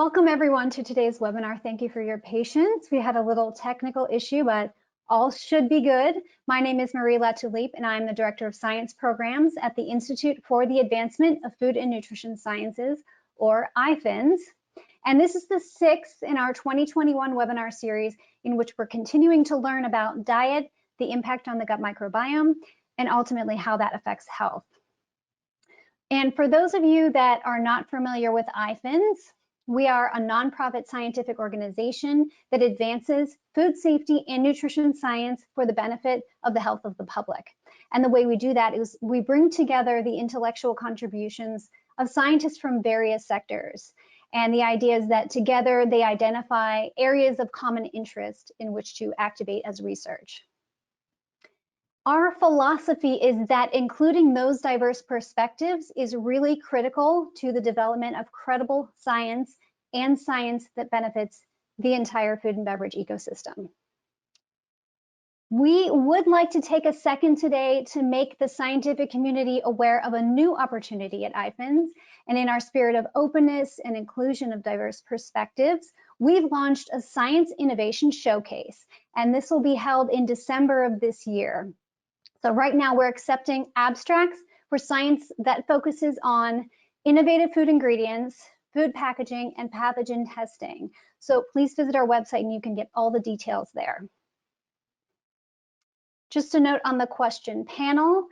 Welcome everyone to today's webinar. Thank you for your patience. We had a little technical issue, but all should be good. My name is Marie Latulippe, and I'm the Director of Science Programs at the Institute for the Advancement of Food and Nutrition Sciences, or IFNS. And this is the sixth in our 2021 webinar series in which we're continuing to learn about diet, the impact on the gut microbiome, and ultimately how that affects health. And for those of you that are not familiar with IFNS, we are a nonprofit scientific organization that advances food safety and nutrition science for the benefit of the health of the public. And the way we do that is we bring together the intellectual contributions of scientists from various sectors. And the idea is that together they identify areas of common interest in which to activate as research. Our philosophy is that including those diverse perspectives is really critical to the development of credible science and science that benefits the entire food and beverage ecosystem. We would like to take a second today to make the scientific community aware of a new opportunity at IFNS, and in our spirit of openness and inclusion of diverse perspectives, we've launched a Science Innovation Showcase, and this will be held in December of this year. So right now we're accepting abstracts for science that focuses on innovative food ingredients, food packaging, and pathogen testing. So please visit our website and you can get all the details there. Just a note on the question panel.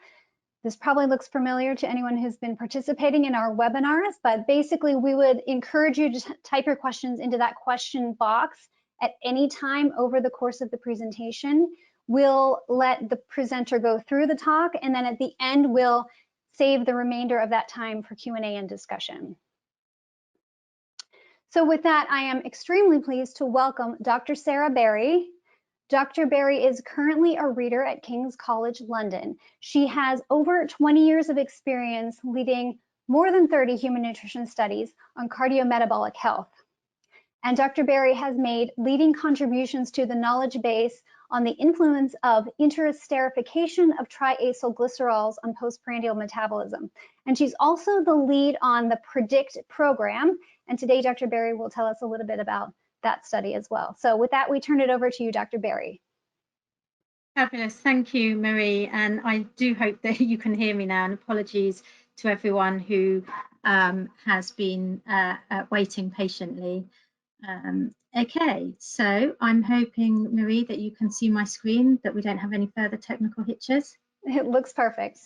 This probably looks familiar to anyone who's been participating in our webinars, but basically we would encourage you to type your questions into that question box at any time over the course of the presentation. We'll let the presenter go through the talk, and then at the end, we'll save the remainder of that time for Q&A and discussion. So with that, I am extremely pleased to welcome Dr. Sarah Berry. Dr. Berry is currently a reader at King's College London. She has over 20 years of experience leading more than 30 human nutrition studies on cardiometabolic health. And Dr. Berry has made leading contributions to the knowledge base on the influence of interesterification of triacylglycerols on postprandial metabolism. And she's also the lead on the PREDICT program. And today, Dr. Berry will tell us a little bit about that study as well. So with that, we turn it over to you, Dr. Berry. Fabulous. Thank you, Marie. And I do hope that you can hear me now. And apologies to everyone who has been waiting patiently. Okay, so I'm hoping, Marie, that you can see my screen, that we don't have any further technical hitches. It looks perfect.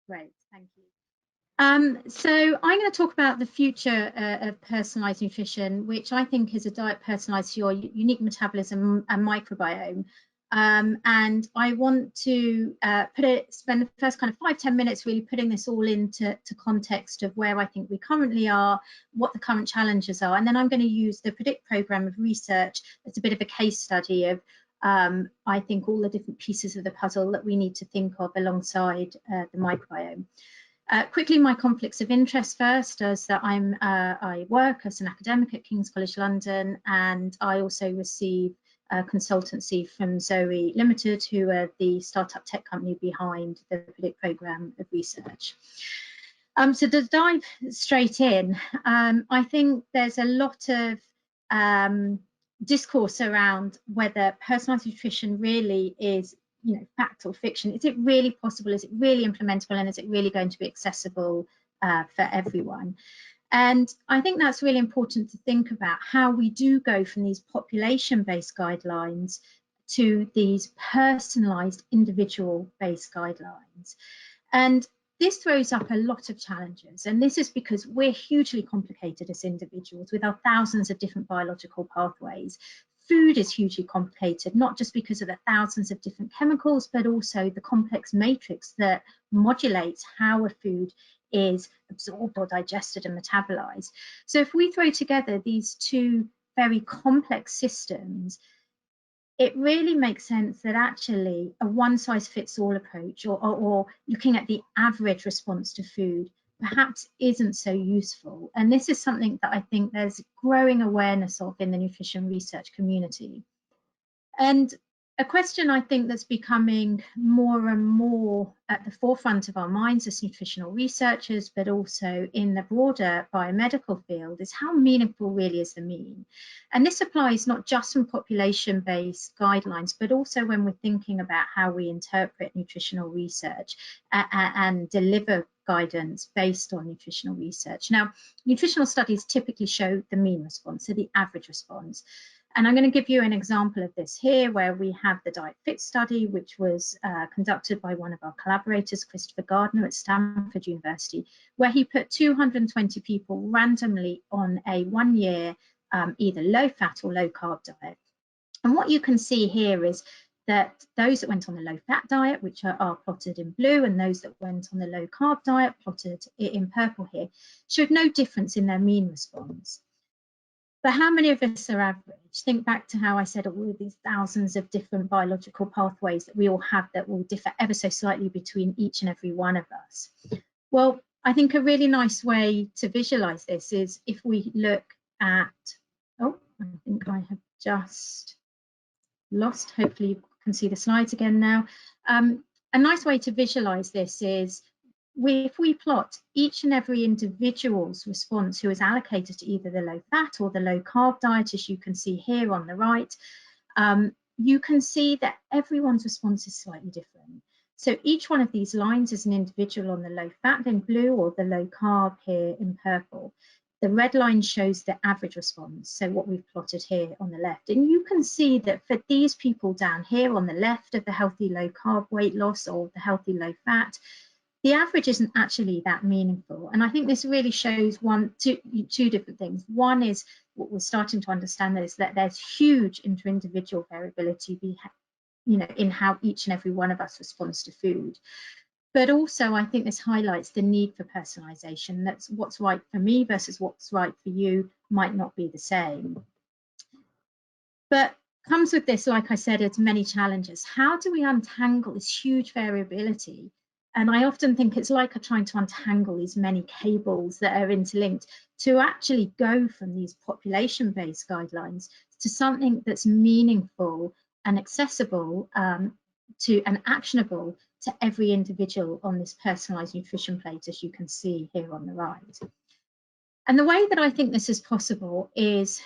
Great, thank you. So I'm going to talk about the future of personalized nutrition, which I think is a diet personalized to your unique metabolism and microbiome. And I want to spend the first kind of 5-10 minutes really putting this all into context of where I think we currently are, what the current challenges are, and then I'm going to use the PREDICT program of research as a bit of a case study of I think all the different pieces of the puzzle that we need to think of alongside the microbiome. Quickly, my conflicts of interest first, as that I work as an academic at King's College London, and I also receive consultancy from ZOE Limited, who are the startup tech company behind the PREDICT program of research. So to dive straight in, I think there's a lot of discourse around whether personalized nutrition really is, fact or fiction. Is it really possible? Is it really implementable? And is it really going to be accessible for everyone? And I think that's really important to think about how we do go from these population-based guidelines to these personalized individual-based guidelines. And this throws up a lot of challenges. And this is because we're hugely complicated as individuals with our thousands of different biological pathways. Food is hugely complicated, not just because of the thousands of different chemicals, but also the complex matrix that modulates how a food is absorbed or digested and metabolized. So if we throw together these two very complex systems, it really makes sense that actually a one-size-fits-all approach or looking at the average response to food perhaps isn't so useful. And this is something that I think there's growing awareness of in the nutrition research community. And A question I think that's becoming more and more at the forefront of our minds as nutritional researchers, but also in the broader biomedical field, is how meaningful really is the mean? And this applies not just from population-based guidelines, but also when we're thinking about how we interpret nutritional research and deliver guidance based on nutritional research. Now, nutritional studies typically show the mean response, so the average response. And I'm going to give you an example of this here, where we have the Diet Fit study, which was conducted by one of our collaborators, Christopher Gardner at Stanford University, where he put 220 people randomly on a 1-year either low-fat or low-carb diet. And what you can see here is that those that went on the low-fat diet, which are plotted in blue, and those that went on the low-carb diet, plotted in purple here, showed no difference in their mean response. But how many of us are average? Think back to how I said all of these thousands of different biological pathways that we all have that will differ ever so slightly between each and every one of us. Well, I think a really nice way to visualize this is if we look at, oh, I think I have just lost, hopefully you can see the slides again now. A nice way to visualize this is if we plot each and every individual's response who is allocated to either the low fat or the low carb diet, as you can see here on the right, you can see that everyone's response is slightly different. So each one of these lines is an individual on the low fat in blue or the low carb here in purple. The red line shows the average response, so what we've plotted here on the left. And you can see that for these people down here on the left of the healthy low carb weight loss or the healthy low fat, the average isn't actually that meaningful. And I think this really shows two different things. One is what we're starting to understand is that there's huge inter-individual variability in how each and every one of us responds to food. But also, I think this highlights the need for personalization. That's what's right for me versus what's right for you might not be the same. But comes with this, like I said, it's many challenges. How do we untangle this huge variability? And I often think it's like trying to untangle these many cables that are interlinked to actually go from these population-based guidelines to something that's meaningful and accessible to and actionable to every individual on this personalized nutrition plate, as you can see here on the right. And the way that I think this is possible is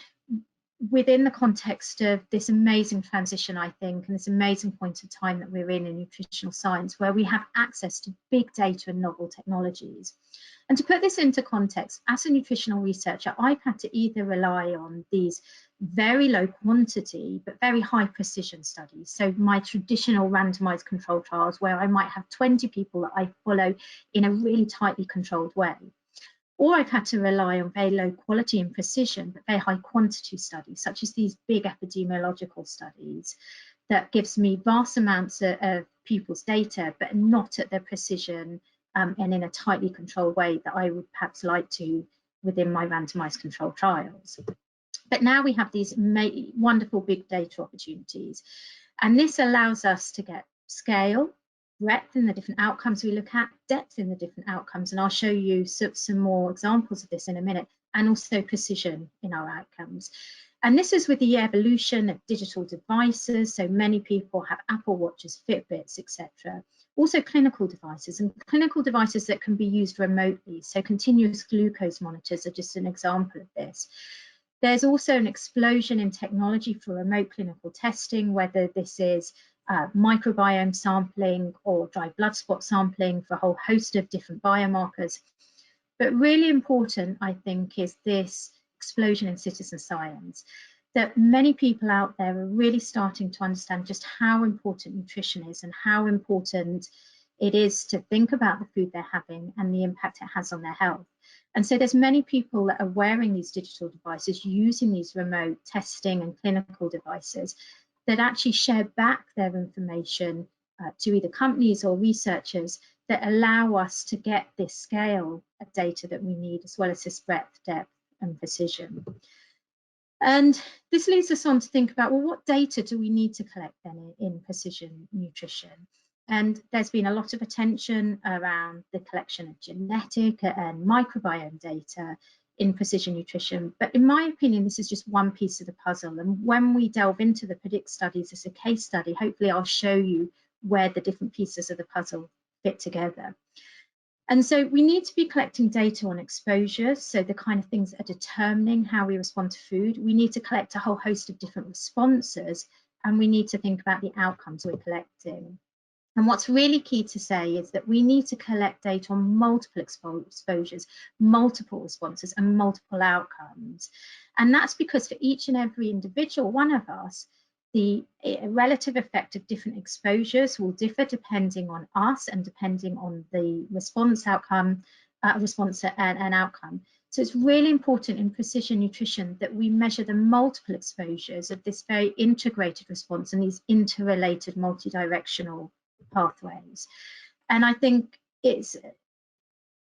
within the context of this amazing transition, I think, and this amazing point of time that we're in nutritional science, where we have access to big data and novel technologies. And to put this into context, as a nutritional researcher, I've had to either rely on these very low quantity but very high precision studies. So my traditional randomized control trials, where I might have 20 people that I follow in a really tightly controlled way. Or I've had to rely on very low quality and precision, but very high quantity studies, such as these big epidemiological studies that gives me vast amounts of people's data, but not at the precision and in a tightly controlled way that I would perhaps like to within my randomized control trials. But now we have these wonderful big data opportunities. And this allows us to get scale, breadth in the different outcomes we look at, depth in the different outcomes, and I'll show you some more examples of this in a minute, and also precision in our outcomes. And this is with the evolution of digital devices. So many people have Apple Watches, Fitbits, etc. Also clinical devices, and clinical devices that can be used remotely. So continuous glucose monitors are just an example of this. There's also an explosion in technology for remote clinical testing, whether this is microbiome sampling or dry blood spot sampling for a whole host of different biomarkers. But really important, I think, is this explosion in citizen science, that many people out there are really starting to understand just how important nutrition is and how important it is to think about the food they're having and the impact it has on their health. And so there's many people that are wearing these digital devices, using these remote testing and clinical devices that actually share back their information to either companies or researchers that allow us to get this scale of data that we need, as well as this breadth, depth, and precision. And this leads us on to think about, well, what data do we need to collect then in precision nutrition? And there's been a lot of attention around the collection of genetic and microbiome data in precision nutrition. But in my opinion, this is just one piece of the puzzle. And when we delve into the PREDICT studies as a case study, hopefully I'll show you where the different pieces of the puzzle fit together. And so we need to be collecting data on exposures, so the kind of things that are determining how we respond to food. We need to collect a whole host of different responses, and we need to think about the outcomes we're collecting. And what's really key to say is that we need to collect data on multiple exposures, multiple responses, and multiple outcomes. And that's because for each and every individual one of us, the relative effect of different exposures will differ depending on us and depending on the response outcome, and outcome. So it's really important in precision nutrition that we measure the multiple exposures of this very integrated response and these interrelated multidirectional pathways. And I think it's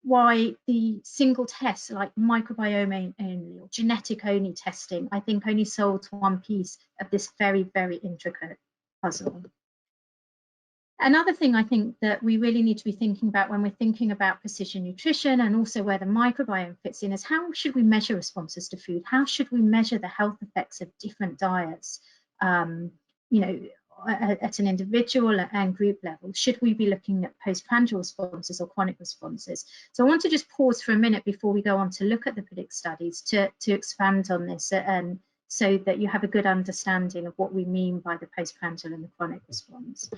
why the single tests like microbiome only or genetic only testing, I think only solves one piece of this very, very intricate puzzle. Another thing I think that we really need to be thinking about when we're thinking about precision nutrition and also where the microbiome fits in is how should we measure responses to food? How should we measure the health effects of different diets? You know, at an individual and group level, should we be looking at postprandial responses or chronic responses? So I want to just pause for a minute before we go on to look at the PREDICT studies to expand on this, and so that you have a good understanding of what we mean by the postprandial and the chronic response.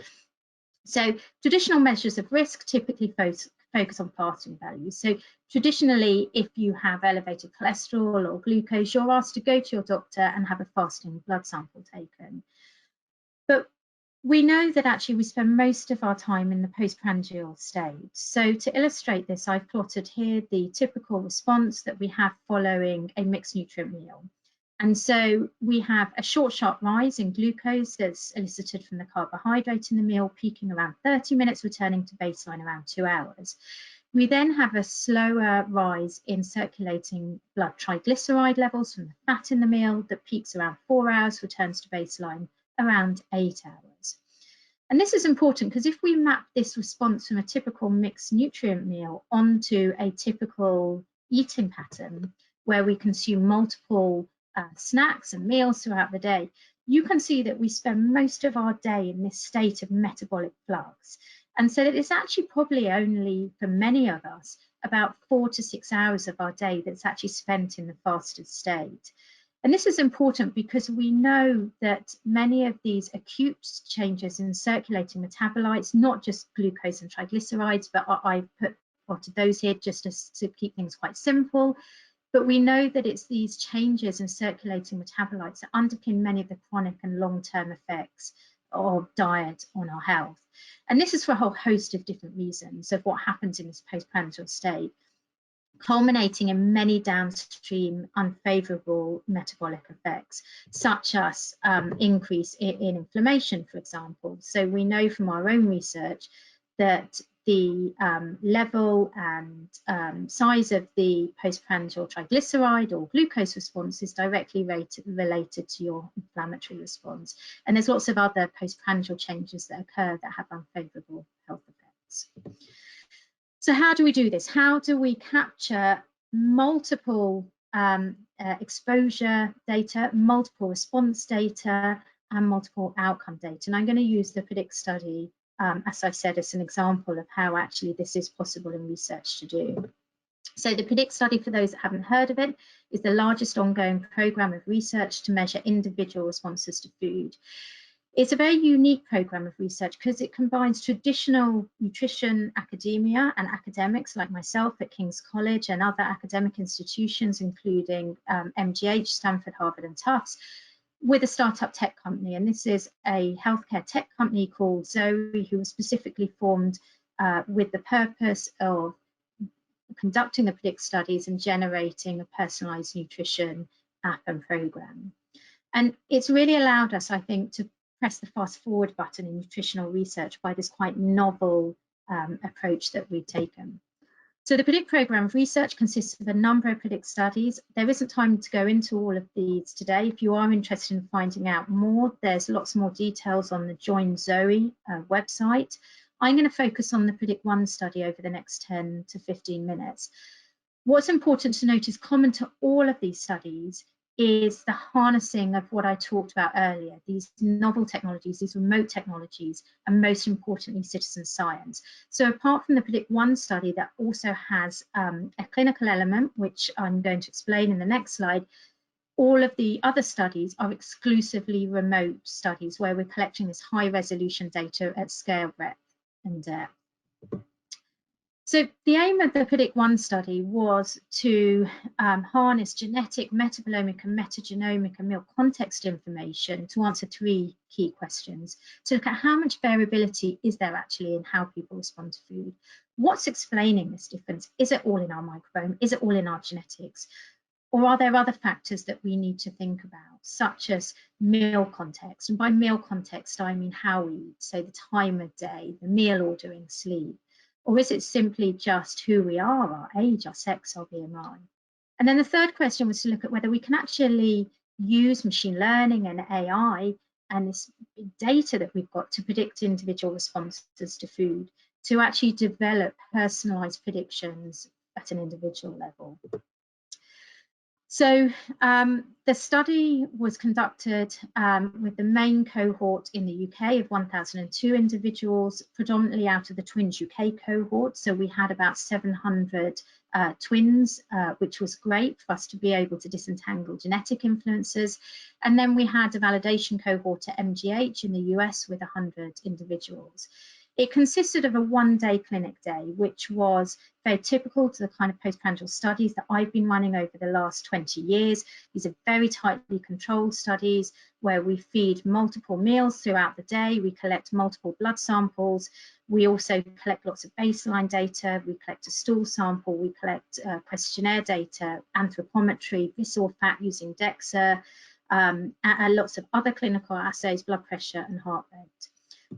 So traditional measures of risk typically focus on fasting values. So traditionally, if you have elevated cholesterol or glucose, you're asked to go to your doctor and have a fasting blood sample taken. But we know that actually we spend most of our time in the postprandial stage. So to illustrate this, I've plotted here the typical response that we have following a mixed nutrient meal. And so we have a short, sharp rise in glucose that's elicited from the carbohydrate in the meal, peaking around 30 minutes, returning to baseline around 2 hours. We then have a slower rise in circulating blood triglyceride levels from the fat in the meal that peaks around 4 hours, returns to baseline around 8 hours. And this is important because if we map this response from a typical mixed nutrient meal onto a typical eating pattern where we consume multiple snacks and meals throughout the day, you can see that we spend most of our day in this state of metabolic flux. And so that it's actually probably only for many of us about 4 to 6 hours of our day that's actually spent in the fasted state. And this is important because we know that many of these acute changes in circulating metabolites, not just glucose and triglycerides, but I've plotted those here just to keep things quite simple. But we know that it's these changes in circulating metabolites that underpin many of the chronic and long-term effects of diet on our health. And this is for a whole host of different reasons of what happens in this postprandial state, culminating in many downstream unfavorable metabolic effects, such as increase in inflammation, for example. So we know from our own research that the level and size of the postprandial triglyceride or glucose response is directly related to your inflammatory response. And there's lots of other postprandial changes that occur that have unfavorable health effects. So how do we do this? How do we capture multiple exposure data, multiple response data, and multiple outcome data? And I'm going to use the PREDICT study, as I said, as an example of how actually this is possible in research to do. So the PREDICT study, for those that haven't heard of it, is the largest ongoing program of research to measure individual responses to food. It's a very unique program of research because it combines traditional nutrition academia and academics like myself at King's College and other academic institutions, including MGH, Stanford, Harvard, and Tufts, with a startup tech company. And this is a healthcare tech company called ZOE, who was specifically formed with the purpose of conducting the PREDICT studies and generating a personalized nutrition app and program. And it's really allowed us, I think, to press the fast forward button in nutritional research by this quite novel approach that we've taken. So the PREDICT program of research consists of a number of PREDICT studies. There isn't time to go into all of these today. If you are interested in finding out more, there's lots more details on the Join ZOE website. I'm going to focus on the PREDICT 1 study over the next 10 to 15 minutes. What's important to note is common to all of these studies is the harnessing of what I talked about earlier, these novel technologies, these remote technologies, and most importantly, citizen science. So apart from the PREDICT-1 study that also has a clinical element, which I'm going to explain in the next slide, all of the other studies are exclusively remote studies where we're collecting this high resolution data at scale, breadth, and depth. So the aim of the PREDICT-1 study was to harness genetic, metabolomic and metagenomic and meal context information to answer 3 key questions. To look at how much variability is there actually in how people respond to food? What's explaining this difference? Is it all in our microbiome? Is it all in our genetics? Or are there other factors that we need to think about, such as meal context? And by meal context, I mean how we eat, so the time of day, the meal ordering, sleep. Or is it simply just who we are, our age, our sex, our BMI? And then the third question was to look at whether we can actually use machine learning and AI and this big data that we've got to predict individual responses to food, to actually develop personalized predictions at an individual level. So the study was conducted with the main cohort in the UK of 1,002 individuals, predominantly out of the Twins UK cohort. So we had about 700 twins, which was great for us to be able to disentangle genetic influences. And then we had a validation cohort at MGH in the US with 100 individuals. It consisted of a 1-day clinic day, which was very typical to the kind of postprandial studies that I've been running over the last 20 years. These are very tightly controlled studies where we feed multiple meals throughout the day. We collect multiple blood samples. We also collect lots of baseline data. We collect a stool sample. We collect questionnaire data, anthropometry, visceral fat using DEXA, and lots of other clinical assays, blood pressure and heart rate.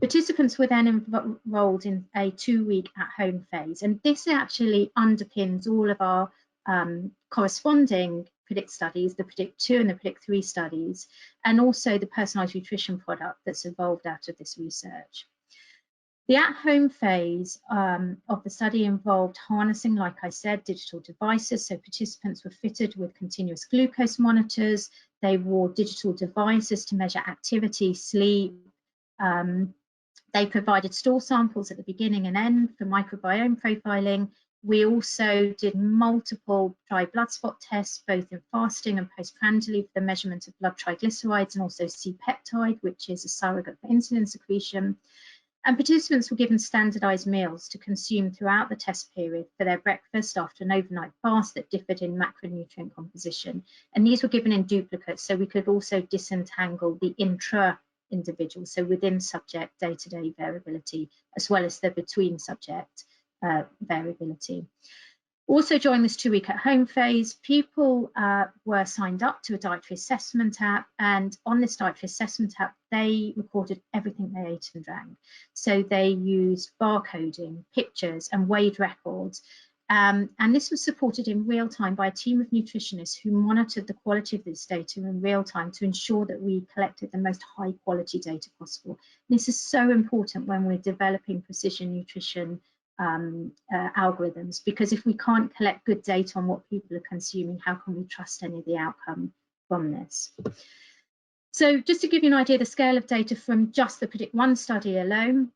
Participants were then enrolled in a 2-week at-home phase, and this actually underpins all of our corresponding PREDICT studies, the PREDICT-2 and the PREDICT-3 studies, and also the personalised nutrition product that's evolved out of this research. The at-home phase of the study involved harnessing, like I said, digital devices. So participants were fitted with continuous glucose monitors. They wore digital devices to measure activity, sleep. They provided stool samples at the beginning and end for microbiome profiling. We also did multiple dry blood spot tests, both in fasting and postprandially, for the measurement of blood triglycerides and also C-peptide, which is a surrogate for insulin secretion. And participants were given standardized meals to consume throughout the test period for their breakfast after an overnight fast that differed in macronutrient composition. And these were given in duplicate, so we could also disentangle the intra-individual, so within subject day-to-day variability, as well as the between subject variability. Also during this 2-week at-home phase, people were signed up to a dietary assessment app, and on this dietary assessment app, they recorded everything they ate and drank. So they used barcoding, pictures, and weighed records. And this was supported in real time by a team of nutritionists who monitored the quality of this data in real time to ensure that we collected the most high quality data possible. And this is so important when we're developing precision nutrition algorithms, because if we can't collect good data on what people are consuming, how can we trust any of the outcome from this? So just to give you an idea of the scale of data from just the PREDICT-1 study alone,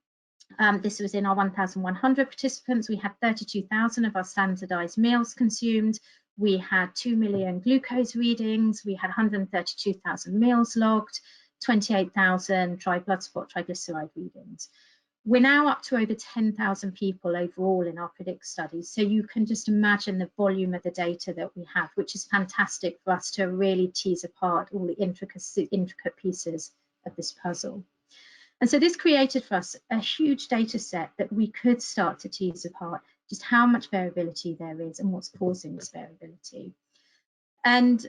this was in our 1,100 participants. We had 32,000 of our standardized meals consumed. We had 2 million glucose readings. We had 132,000 meals logged, 28,000 dry blood spot triglyceride readings. We're now up to over 10,000 people overall in our PREDICT studies. So you can just imagine the volume of the data that we have, which is fantastic for us to really tease apart all the intricate pieces of this puzzle. And so this created for us a huge data set that we could start to tease apart just how much variability there is and what's causing this variability. And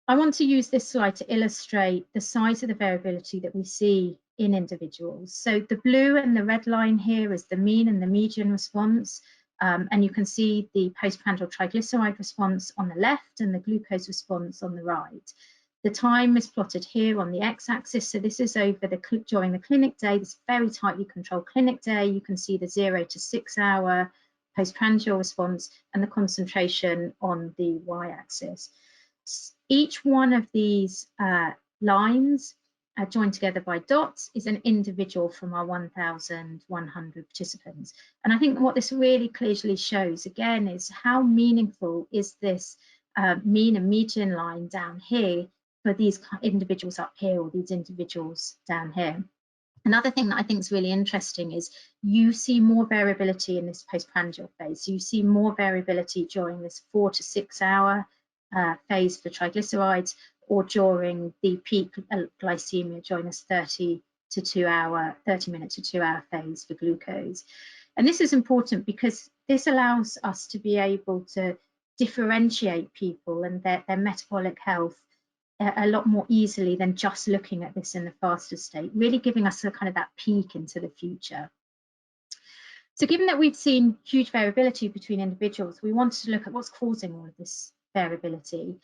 I want to use this slide to illustrate the size of the variability that we see in individuals. So the blue and the red line here is the mean and the median response. And you can see the postprandial triglyceride response on the left and the glucose response on the right. The time is plotted here on the x-axis. So this is over during the clinic day, this very tightly controlled clinic day. You can see the 0 to 6 hour postprandial response, and the concentration on the y-axis. Each one of these lines joined together by dots is an individual from our 1,100 participants. And I think what this really clearly shows again is how meaningful is this mean and median line down here for these individuals up here or these individuals down here. Another thing that I think is really interesting is you see more variability in this postprandial phase. So you see more variability during this 4 to 6 hour phase for triglycerides, or during the peak glycemia during this 30 minute to 2 hour phase for glucose. And this is important because this allows us to be able to differentiate people and their metabolic health a lot more easily than just looking at this in the fasted state, really giving us a kind of that peek into the future. So given that we've seen huge variability between individuals, we wanted to look at what's causing all of this variability.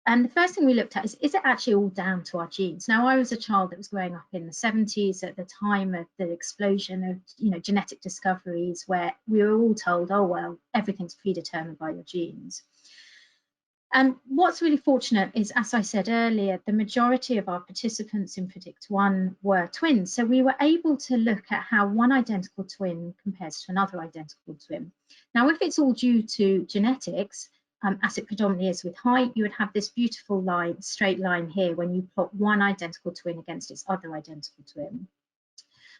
And the first thing we looked at is it actually all down to our genes? Now, I was a child that was growing up in the 70s at the time of the explosion of genetic discoveries, where we were all told, oh, well, everything's predetermined by your genes. And what's really fortunate is, as I said earlier, the majority of our participants in PREDICT-1 were twins. So we were able to look at how one identical twin compares to another identical twin. Now, if it's all due to genetics, as it predominantly is with height, you would have this beautiful line, straight line here when you plot one identical twin against its other identical twin.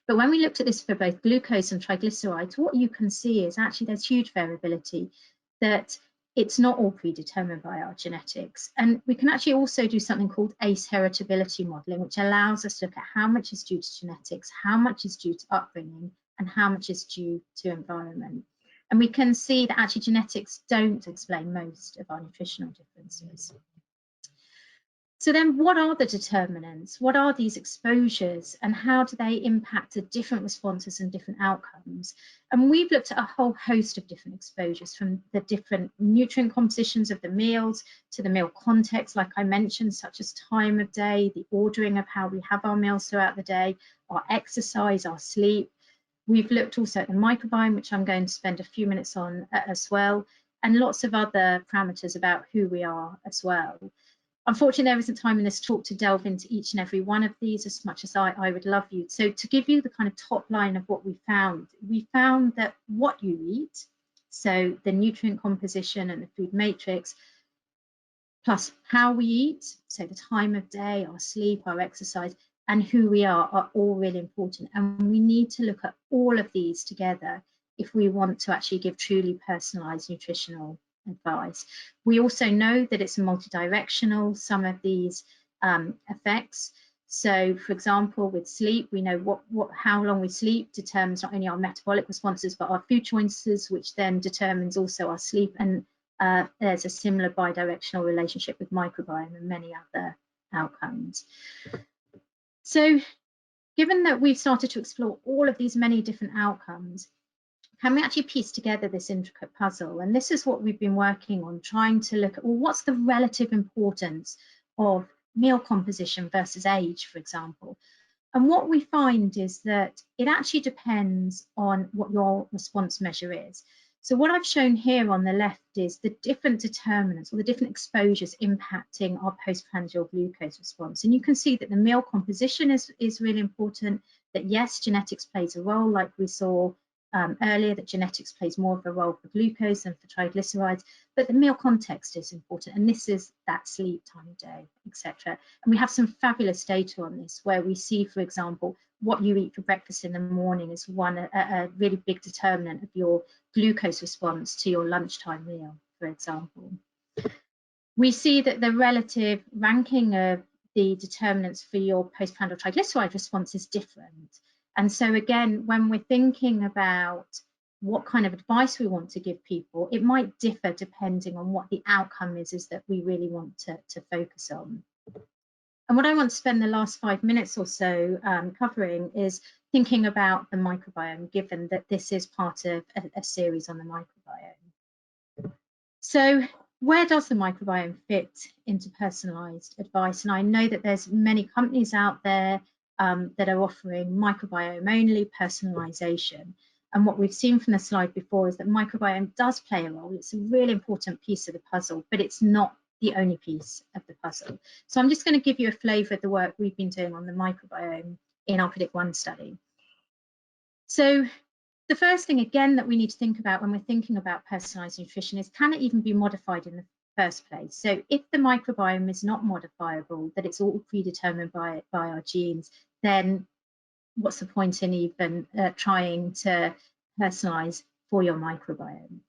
But when we looked at this for both glucose and triglycerides, what you can see is actually there's huge variability, that it's not all predetermined by our genetics. And we can actually also do something called ACE heritability modeling, which allows us to look at how much is due to genetics, how much is due to upbringing, and how much is due to environment. And we can see that actually genetics don't explain most of our nutritional differences. So then what are the determinants? What are these exposures, and how do they impact the different responses and different outcomes? And we've looked at a whole host of different exposures, from the different nutrient compositions of the meals to the meal context, like I mentioned, such as time of day, the ordering of how we have our meals throughout the day, our exercise, our sleep. We've looked also at the microbiome, which I'm going to spend a few minutes on as well, and lots of other parameters about who we are as well. Unfortunately, there isn't time in this talk to delve into each and every one of these as much as I would love you. So to give you the kind of top line of what we found that what you eat, so the nutrient composition and the food matrix, plus how we eat, so the time of day, our sleep, our exercise, and who we are all really important. And we need to look at all of these together if we want to actually give truly personalized nutritional advice. We also know that it's multidirectional, some of these effects. So for example, with sleep, we know how long we sleep determines not only our metabolic responses, but our food choices, which then determines also our sleep. And there's a similar bidirectional relationship with microbiome and many other outcomes. So given that we've started to explore all of these many different outcomes, can we actually piece together this intricate puzzle? And this is what we've been working on, trying to look at, well, what's the relative importance of meal composition versus age, for example? And what we find is that it actually depends on what your response measure is. So what I've shown here on the left is the different determinants or the different exposures impacting our postprandial glucose response. And you can see that the meal composition is really important, that yes, genetics plays a role, like we saw earlier, that genetics plays more of a role for glucose than for triglycerides, but the meal context is important, and this is that sleep, time of day, etc. And we have some fabulous data on this, where we see, for example, what you eat for breakfast in the morning is a really big determinant of your glucose response to your lunchtime meal, for example. We see that the relative ranking of the determinants for your postprandial triglyceride response is different. And so again, when we're thinking about what kind of advice we want to give people, it might differ depending on what the outcome is that we really want to focus on. And what I want to spend the last 5 minutes or so covering is thinking about the microbiome, given that this is part of a series on the microbiome. So where does the microbiome fit into personalized advice? And I know that there's many companies out there that are offering microbiome only personalization. And what we've seen from the slide before is that microbiome does play a role. It's a really important piece of the puzzle, but it's not the only piece of the puzzle. So I'm just going to give you a flavour of the work we've been doing on the microbiome in our PREDICT-1 study. So the first thing, again, that we need to think about when we're thinking about personalised nutrition is, can it even be modified in the first place? So if the microbiome is not modifiable, that it's all predetermined by our genes, then what's the point in even trying to personalise for your microbiome?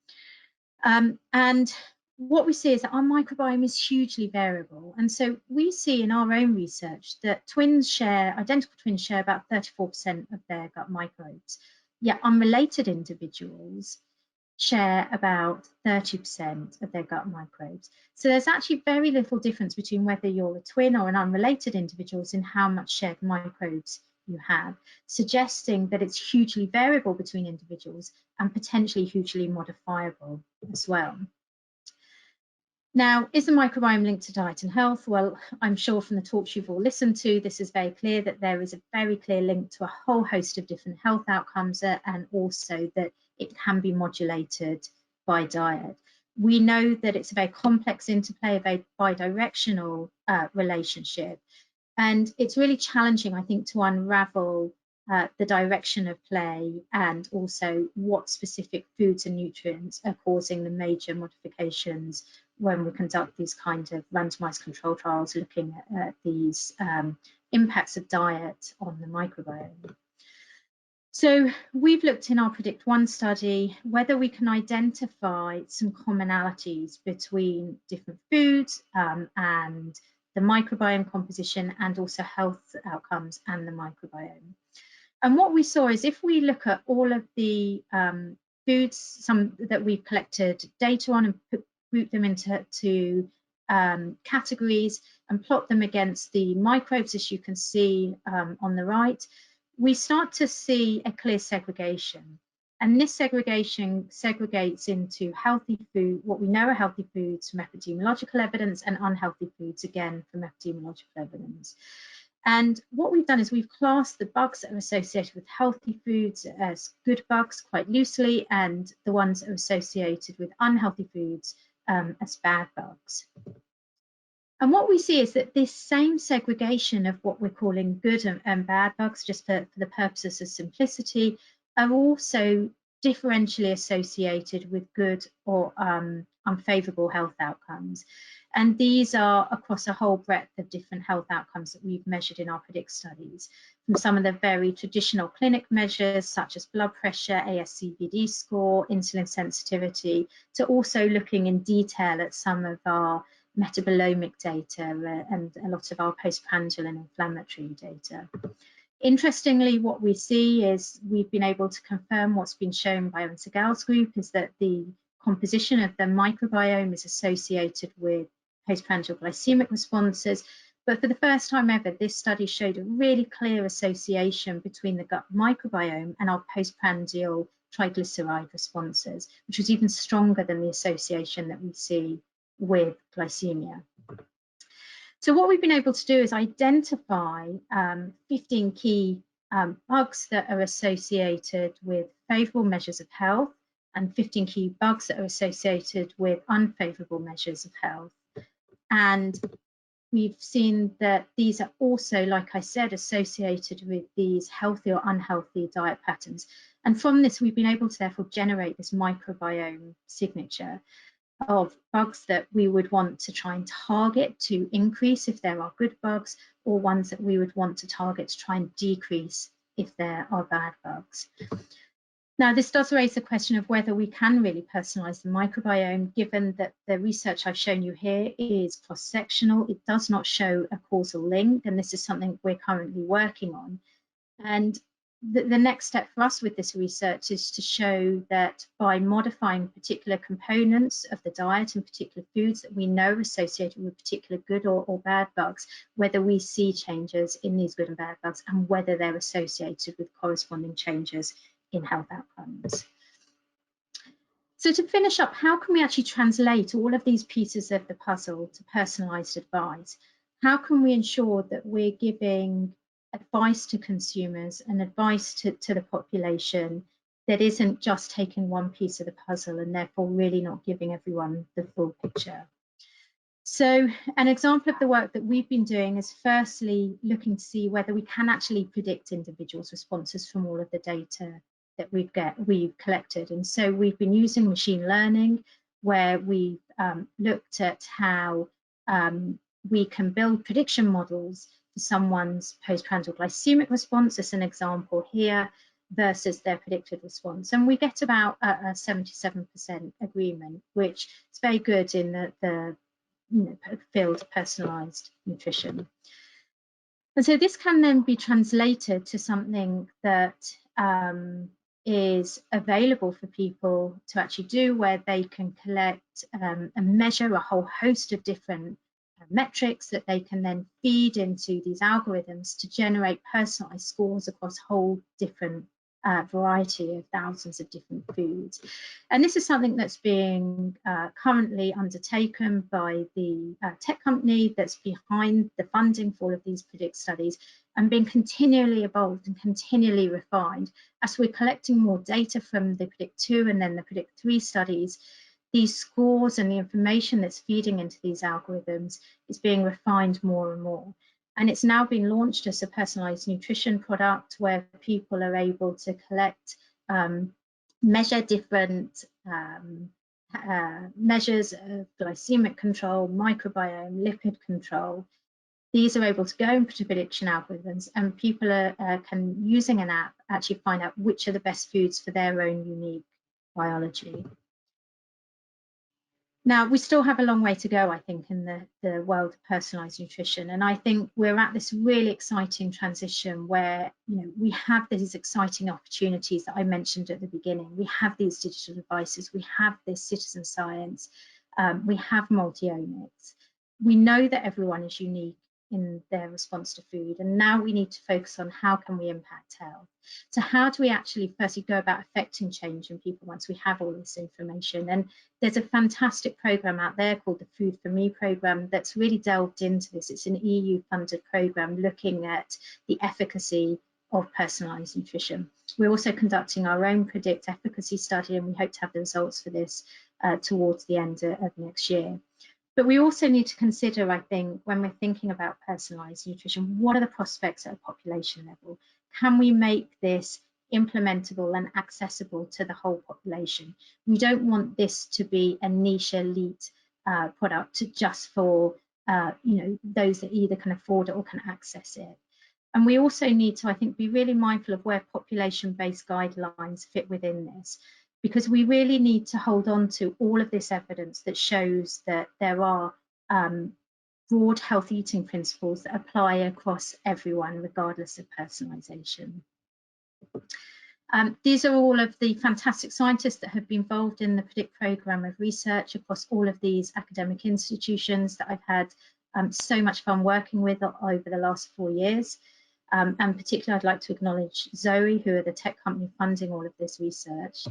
And what we see is that our microbiome is hugely variable. And so we see in our own research that identical twins share about 34% of their gut microbes, yet unrelated individuals share about 30% of their gut microbes. So there's actually very little difference between whether you're a twin or an unrelated individual in how much shared microbes you have, suggesting that it's hugely variable between individuals and potentially hugely modifiable as well. Now, is the microbiome linked to diet and health? Well, I'm sure from the talks you've all listened to, this is very clear that there is a very clear link to a whole host of different health outcomes, and also that it can be modulated by diet. We know that it's a very complex interplay, a very bidirectional relationship, and it's really challenging, I think, to unravel the direction of play and also what specific foods and nutrients are causing the major modifications when we conduct these kind of randomized control trials looking at these impacts of diet on the microbiome. So we've looked in our PREDICT-1 study whether we can identify some commonalities between different foods and the microbiome composition and also health outcomes and the microbiome. And what we saw is, if we look at all of the foods, some that we've collected data on, and group them into categories and plot them against the microbes, as you can see on the right, we start to see a clear segregation. And this segregation segregates into healthy food, what we know are healthy foods from epidemiological evidence, and unhealthy foods, again, from epidemiological evidence. And what we've done is we've classed the bugs that are associated with healthy foods as good bugs quite loosely, and the ones that are associated with unhealthy foods as bad bugs. And what we see is that this same segregation of what we're calling good and bad bugs, just for the purposes of simplicity, are also differentially associated with good or unfavourable health outcomes. And these are across a whole breadth of different health outcomes that we've measured in our PREDICT studies, from some of the very traditional clinic measures such as blood pressure, ASCVD score, insulin sensitivity, to also looking in detail at some of our metabolomic data and a lot of our postprandial and inflammatory data. Interestingly, what we see is we've been able to confirm what's been shown by Segal's group, is that the composition of the microbiome is associated with postprandial glycemic responses. But for the first time ever, this study showed a really clear association between the gut microbiome and our postprandial triglyceride responses, which was even stronger than the association that we see with glycemia. So what we've been able to do is identify 15 key bugs that are associated with favourable measures of health, and 15 key bugs that are associated with unfavourable measures of health. And we've seen that these are also, like I said, associated with these healthy or unhealthy diet patterns. And from this, we've been able to therefore generate this microbiome signature of bugs that we would want to try and target to increase if there are good bugs, or ones that we would want to target to try and decrease if there are bad bugs. Now, this does raise the question of whether we can really personalise the microbiome, given that the research I've shown you here is cross-sectional. It does not show a causal link, and this is something we're currently working on. And the next step for us with this research is to show that by modifying particular components of the diet and particular foods that we know are associated with particular good or bad bugs, whether we see changes in these good and bad bugs, and whether they're associated with corresponding changes in health outcomes. So to finish up, how can we actually translate all of these pieces of the puzzle to personalised advice? How can we ensure that we're giving advice to consumers and advice to the population that isn't just taking one piece of the puzzle and therefore really not giving everyone the full picture. So an example of the work that we've been doing is firstly looking to see whether we can actually predict individuals' responses from all of the data that we've collected. And so we've been using machine learning, where we've looked at how we can build prediction models for someone's postprandial glycemic response, as an example here, versus their predicted response. And we get about a 77% agreement, which is very good in the field of personalized nutrition. And so this can then be translated to something that is available for people to actually do, where they can collect and measure a whole host of different metrics that they can then feed into these algorithms to generate personalized scores across whole different variety of thousands of different foods. And this is something that's being currently undertaken by the tech company that's behind the funding for all of these predict studies, and being continually evolved and continually refined. As we're collecting more data from the PREDICT-2 and then the PREDICT-3 studies, these scores and the information that's feeding into these algorithms is being refined more and more. And it's now been launched as a personalized nutrition product, where people are able to collect, measure different measures of glycemic control, microbiome, lipid control. These are able to go into prediction algorithms, and people can, using an app, actually find out which are the best foods for their own unique biology. Now, we still have a long way to go, I think, in the world of personalised nutrition. And I think we're at this really exciting transition where, we have these exciting opportunities that I mentioned at the beginning. We have these digital devices, we have this citizen science, we have multi-omics. We know that everyone is unique in their response to food, and now we need to focus on how can we impact health. So how do we actually firstly go about affecting change in people once we have all this information? And there's a fantastic program out there called the Food for Me program that's really delved into this. It's an EU funded program looking at the efficacy of personalised nutrition. We're also conducting our own PREDICT efficacy study, and we hope to have the results for this towards the end of next year. But we also need to consider, I think, when we're thinking about personalised nutrition, what are the prospects at a population level? Can we make this implementable and accessible to the whole population? We don't want this to be a niche elite product just for those that either can afford it or can access it. And we also need to, I think, be really mindful of where population-based guidelines fit within this, because we really need to hold on to all of this evidence that shows that there are broad health eating principles that apply across everyone, regardless of personalisation. These are all of the fantastic scientists that have been involved in the PREDICT programme of research across all of these academic institutions that I've had so much fun working with over the last 4 years. And particularly, I'd like to acknowledge ZOE, who are the tech company funding all of this research.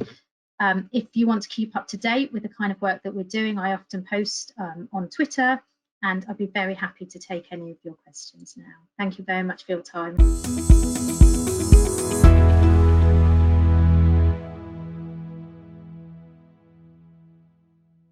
If you want to keep up to date with the kind of work that we're doing, I often post on Twitter, and I'd be very happy to take any of your questions now. Thank you very much for your time.